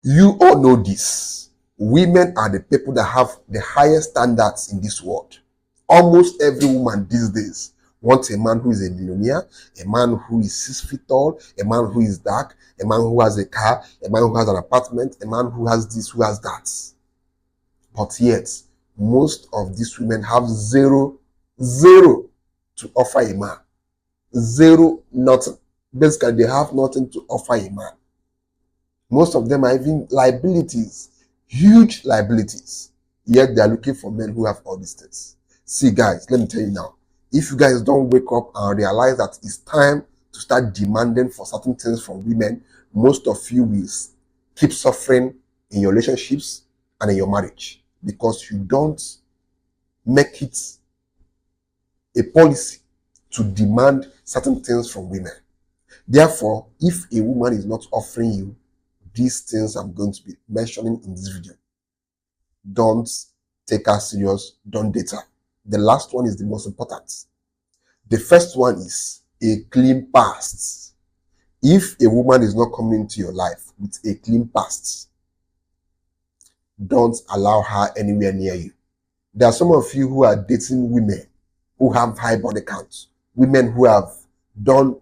You all know this. Women are the people that have the highest standards in this world. Almost every woman these days wants a man who is a millionaire, a man who is 6 feet tall, a man who is dark, a man who has a car, a man who has an apartment, a man who has this, who has that. But yet, most of these women have zero to offer a man. Zero, nothing. Basically, they have nothing to offer a man. Most of them are even liabilities, huge liabilities. Yet they are looking for men who have all these things. See, guys, let me tell you now. If you guys don't wake up and realize that it's time to start demanding for certain things from women, most of you will keep suffering in your relationships and in your marriage because you don't make it a policy to demand certain things from women. Therefore, if a woman is not offering you these things I'm going to be mentioning in this video, don't take her serious, don't date her. The last one is the most important. The first one is a clean past. If a woman is not coming into your life with a clean past, don't allow her anywhere near you. There are some of you who are dating women who have high body counts, women who have done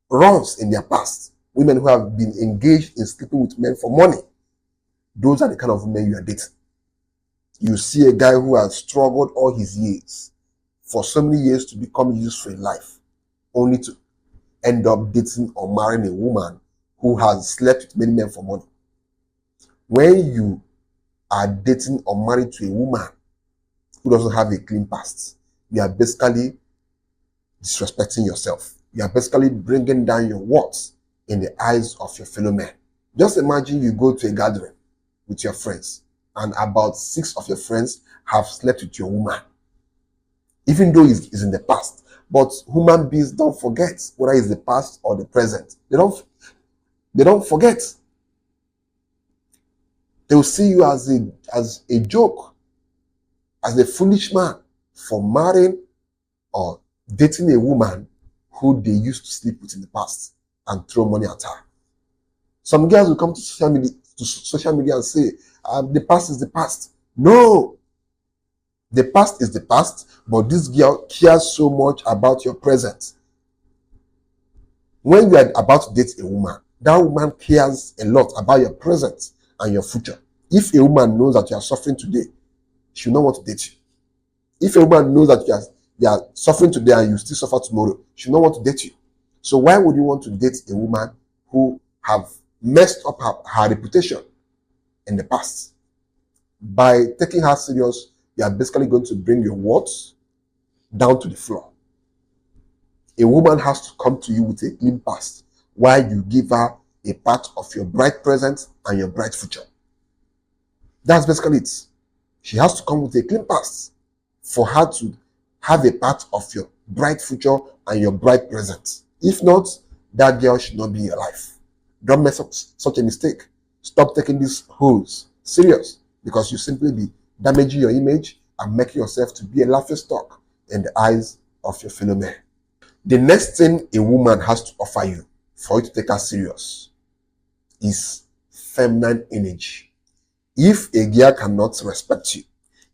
wrongs in their past, women who have been engaged in sleeping with men for money. Those are the kind of women you are dating. You see a guy who has struggled all his years for so many years to become useful in life, only to end up dating or marrying a woman who has slept with many men for money. When you are dating or married to a woman who doesn't have a clean past, you are basically disrespecting yourself. You are basically bringing down your worth in the eyes of your fellow men. Just imagine you go to a gathering with your friends and about 6 of your friends have slept with your woman, even though it's in the past. But human beings don't forget whether it's the past or the present. They don't forget. They will see you as a joke, as a foolish man for marrying or dating a woman who they used to sleep with in the past and throw money at her. Some girls will come to social media and say, the past is the past. No, the past is the past, but this girl cares so much about your present. When you are about to date a woman, that woman cares a lot about your present and your future. If a woman knows that you are suffering today, she will not want to date you. If a woman knows that you are suffering today and you still suffer tomorrow, she will not want to date you. So why would you want to date a woman who have messed up her reputation in the past? By taking her serious, you are basically going to bring your worth down to the floor. A woman has to come to you with a clean past while you give her a part of your bright present and your bright future. That's basically it. She has to come with a clean past for her to have a part of your bright future and your bright present. If not, that girl should not be in your life. Don't mess up such a mistake. Stop taking these holes serious, because you simply be damaging your image and making yourself to be a laughingstock in the eyes of your fellow men. The next thing a woman has to offer you for you to take her serious is feminine energy. If a girl cannot respect you,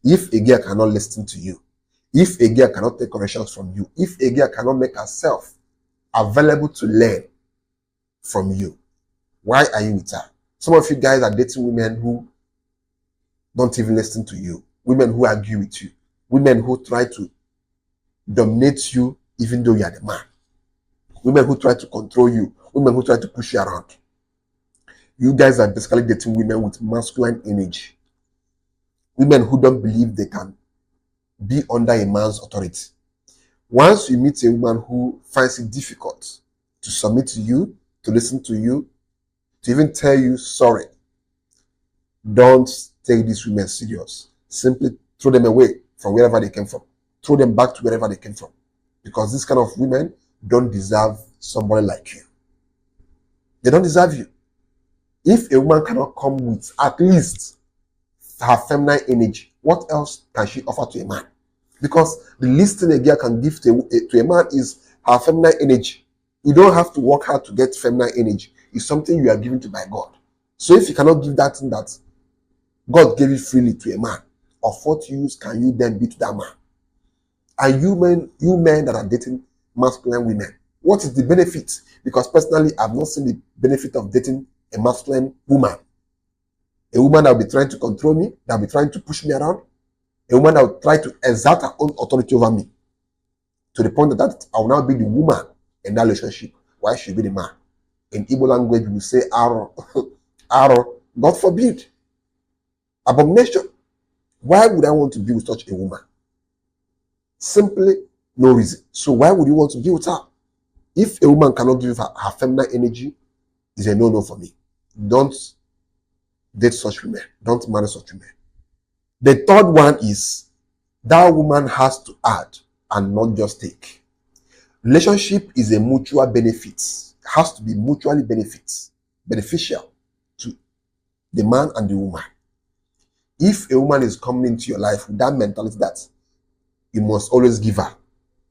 if a girl cannot listen to you, if a girl cannot take corrections from you, if a girl cannot make herself available to learn from you, why are you with her? Some of you guys are dating women who don't even listen to you, women who argue with you, women who try to dominate you even though you are the man, women who try to control you, women who try to push you around. You guys are basically dating women with masculine energy, women who don't believe they can be under a man's authority. Once you meet a woman who finds it difficult to submit to you, to listen to you, to even tell you sorry, don't take these women serious. Simply throw them away from wherever they came from. Throw them back to wherever they came from. Because this kind of women don't deserve somebody like you. They don't deserve you. If a woman cannot come with at least her feminine energy, what else can she offer to a man? Because the least thing a girl can give to a man is her feminine energy. You don't have to work hard to get feminine energy. It's something you are given to by God. So if you cannot give that thing that God gave it freely to a man, of what use can you then be to that man? And you men that are dating masculine women, what is the benefit? Because personally, I've not seen the benefit of dating a masculine woman. A woman that will be trying to control me, that will be trying to push me around, a woman that will try to exert her own authority over me, to the point that I will now be the woman in that relationship. Why should be the man? In Igbo language, we say arrow, arrow, God forbid. Abomination. Why would I want to be with such a woman? Simply no reason. So why would you want to be with her? If a woman cannot give her feminine energy, it's a no-no for me. Don't date such women. Don't marry such women. The third one is that woman has to add and not just take. Relationship is a mutual benefit. It has to be mutually beneficial to the man and the woman. If a woman is coming into your life with that mentality that you must always give her,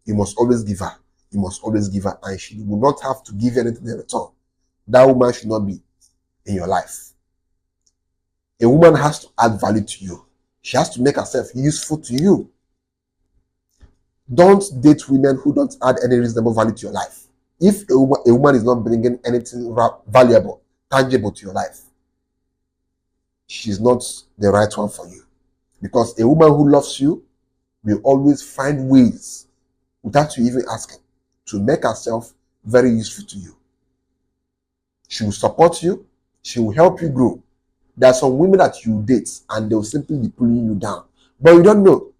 you must always give her, you must always give her, and she will not have to give you anything in return, that woman should not be in your life. A woman has to add value to you. She has to make herself useful to you. Don't date women who don't add any reasonable value to your life. If a woman is not bringing anything valuable, tangible to your life, she's not the right one for you. Because a woman who loves you will always find ways, without you even asking, to make herself very useful to you. She will support you. She will help you grow. There are some women that you date and they will simply be pulling you down. But you don't know,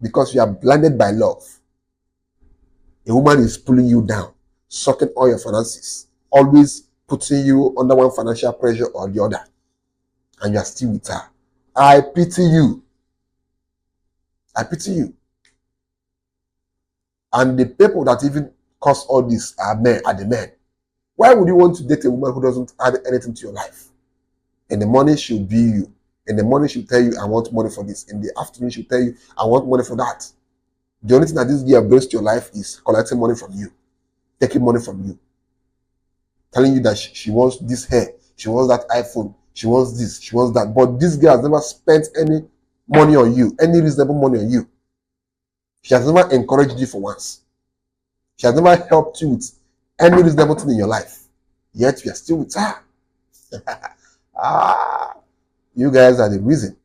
because you are blinded by love. A woman is pulling you down, sucking all your finances, always putting you under one financial pressure or the other, and you are still with her. I pity you. I pity you. And the people that even cause all this are the men. Why would you want to date a woman who doesn't add anything to your life? In the morning, she'll be you. In the morning, she'll tell you, I want money for this. In the afternoon, she'll tell you, I want money for that. The only thing that this girl brings to your life is collecting money from you, taking money from you, telling you that she wants this hair, she wants that iPhone, she wants this, she wants that. But this girl has never spent any money on you, any reasonable money on you. She has never encouraged you for once. She has never helped you with any reasonable thing in your life. Yet you are still with her. You guys are the reason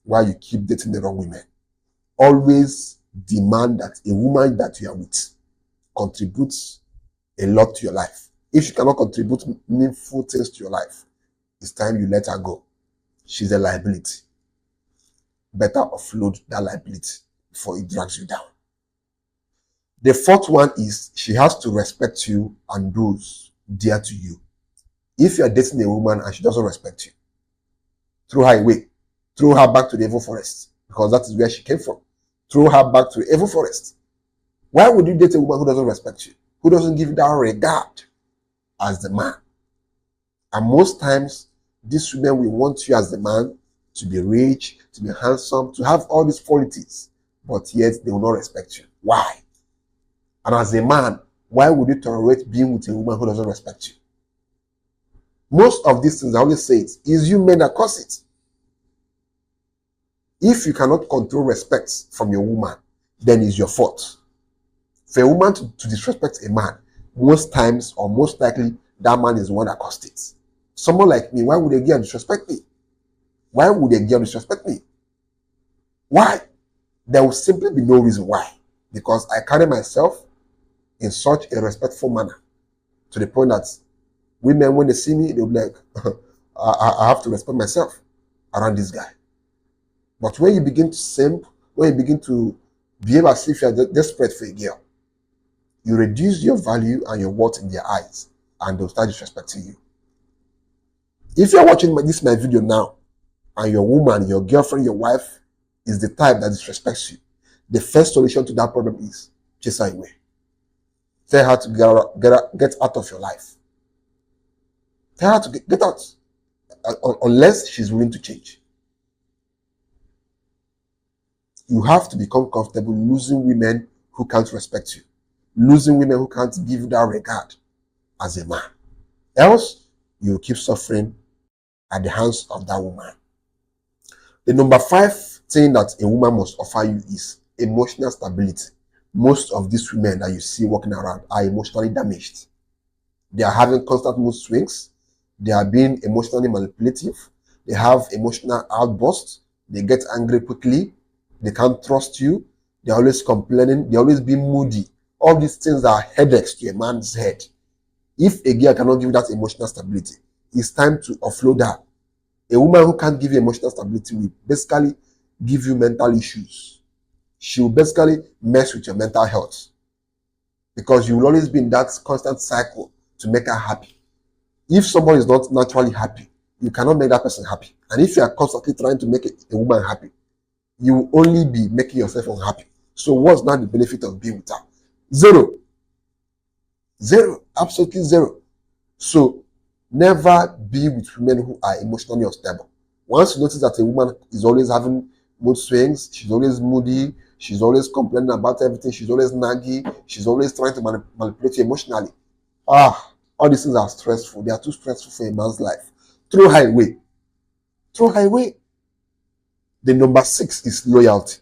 why you keep dating the wrong women. Always demand that a woman that you are with contributes a lot to your life. If she cannot contribute meaningful things to your life, it's time you let her go. She's a liability. Better offload that liability before it drags you down. The fourth one is she has to respect you and those dear to you. If you are dating a woman and she doesn't respect you, throw her away. Throw her back to the evil forest, because that is where she came from. Throw her back to the evil forest. Why would you date a woman who doesn't respect you, who doesn't give you that regard as the man? And most times, these women will want you as the man to be rich, to be handsome, to have all these qualities, but yet they will not respect you. Why? And as a man, why would you tolerate being with a woman who doesn't respect you? Most of these things, I always say it, is you men that cause it. If you cannot control respect from your woman, then it's your fault. For a woman to disrespect a man, most times or most likely, that man is the one that caused it. Someone like me, why would a girl disrespect me? Why would a girl disrespect me? Why? There will simply be no reason why. Because I carry myself in such a respectful manner, to the point that women, when they see me, they'll be like, I have to respect myself around this guy. But when you begin to simp, when you begin to behave as if you're desperate for a girl, you reduce your value and your worth in their eyes, and they'll start disrespecting you. If you're watching my video now, and your woman, your girlfriend, your wife is the type that disrespects you, the first solution to that problem is chase her away. Tell her to get out of your life. Tell her to get out, unless she's willing to change. You have to become comfortable losing women who can't respect you, losing women who can't give you that regard as a man. Else, you'll keep suffering at the hands of that woman. The number 5 thing that a woman must offer you is emotional stability. Most of these women that you see walking around are emotionally damaged. They are having constant mood swings. They are being emotionally manipulative. They have emotional outbursts. They get angry quickly. They can't trust you. They're always complaining. They're always being moody. All these things are headaches to a man's head. If a girl cannot give that emotional stability, it's time to offload her. A woman who can't give you emotional stability will basically give you mental issues. She will basically mess with your mental health because you will always be in that constant cycle to make her happy. If somebody is not naturally happy, you cannot make that person happy. And if you are constantly trying to make a woman happy, you will only be making yourself unhappy. So what's not the benefit of being with her? Zero. Zero. Absolutely zero. So never be with women who are emotionally unstable. Once you notice that a woman is always having mood swings, she's always moody, she's always complaining about everything, she's always naggy, she's always trying to manipulate you emotionally. All these things are stressful. They are too stressful for a man's life. Throw her away. Throw her away. The number 6 is loyalty.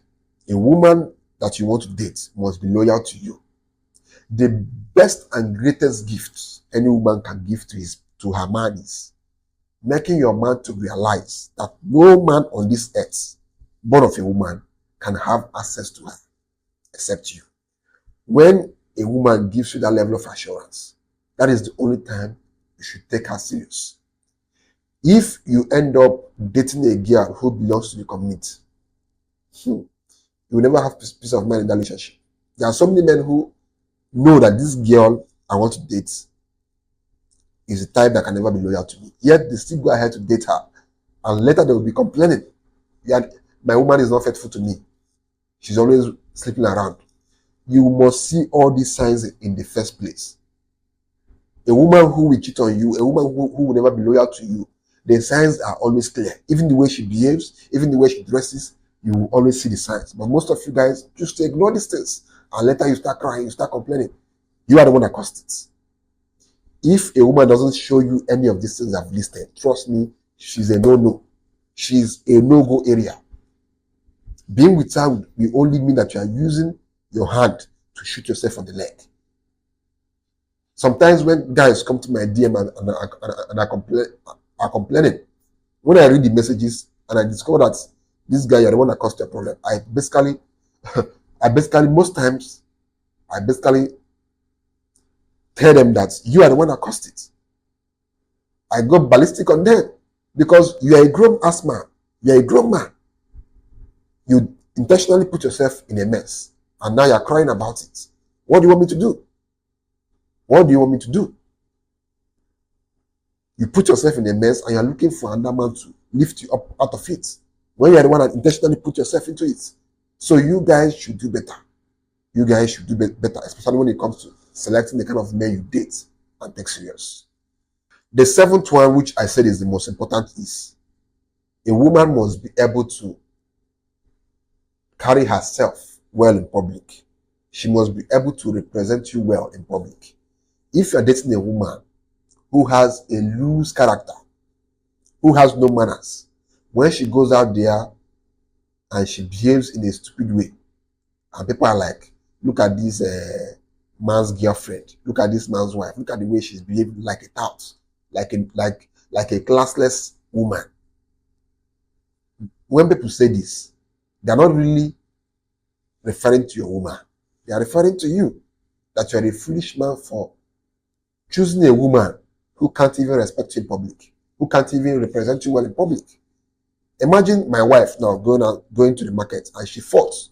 A woman that you want to date must be loyal to you. The best and greatest gift any woman can give to her man is making your man to realize that no man on this earth, born of a woman, can have access to her except you. When a woman gives you that level of assurance, that is the only time you should take her serious. If you end up dating a girl who belongs to the community, you will never have peace of mind in that relationship. There are so many men who know that this girl I want to date is the type that can never be loyal to me. Yet they still go ahead to date her. And later they will be complaining. Yeah, my woman is not faithful to me. She's always sleeping around. You must see all these signs in the first place. A woman who will cheat on you, a woman who will never be loyal to you, the signs are always clear. Even the way she behaves, even the way she dresses, you will always see the signs. But most of you guys just ignore these things. And later you start crying, you start complaining. You are the one that caused it. If a woman doesn't show you any of these things I've listed, trust me, she's a no-no. She's a no-go area. Being with her will only mean that you are using your hand to shoot yourself on the leg. Sometimes when guys come to my DM and are complaining, when I read the messages and I discover that this guy, you're the one that caused your problem, I basically most times, tell them that you are the one that caused it. I go ballistic on them because you are a grown ass man. You are a grown man. You intentionally put yourself in a mess and now you're crying about it. What do you want me to do? What do you want me to do? You put yourself in a mess and you're looking for another man to lift you up out of it when you're the one that intentionally put yourself into it. So you guys should do better. You guys should do better, especially when it comes to selecting the kind of men you date and take serious. The 7th one, which I said is the most important, is a woman must be able to carry herself well in public. She must be able to represent you well in public. If you're dating a woman who has a loose character, who has no manners, when she goes out there and she behaves in a stupid way, and people are like, look at this man's girlfriend, look at this man's wife, look at the way she's behaving like a tout, like a classless woman. When people say this, they're not really referring to your woman. They are referring to you, that you're a foolish man for choosing a woman who can't even respect you in public, who can't even represent you well in public. Imagine my wife now going to the market and she falls.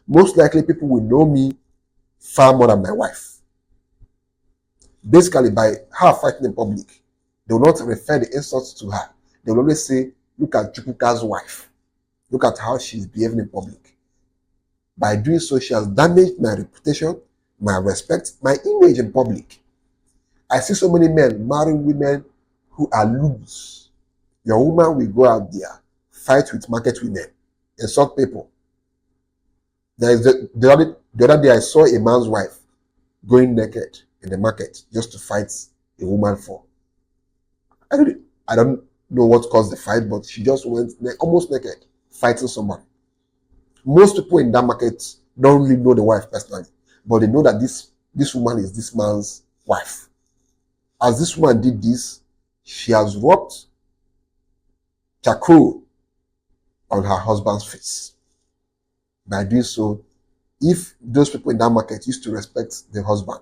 Most likely people will know me far more than my wife. Basically, by her fighting in public, they will not refer the insults to her. They will always say, look at Chukwuka's wife. Look at how she's behaving in public. By doing so, she has damaged my reputation, my respect, my image in public. I see so many men marrying women who are loose. Your woman will go out there, fight with market women, insult people. There is the other day I saw a man's wife going naked in the market just to fight a woman for. I don't know what caused the fight, but she just went almost naked, fighting someone. Most people in that market don't really know the wife personally, but they know that this woman is this man's wife. As this woman did this, she has rubbed charcoal on her husband's face. By doing so, if those people in that market used to respect the husband,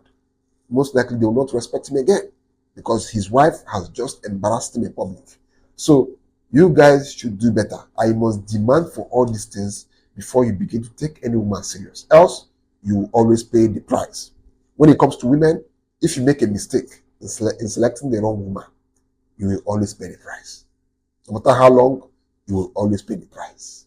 most likely they will not respect him again because his wife has just embarrassed him in public. So you guys should do better. I must demand for all these things before you begin to take any woman serious. Else, you will always pay the price. When it comes to women, if you make a mistake in selecting the wrong woman, you will always pay the price. No matter how long, you will always pay the price.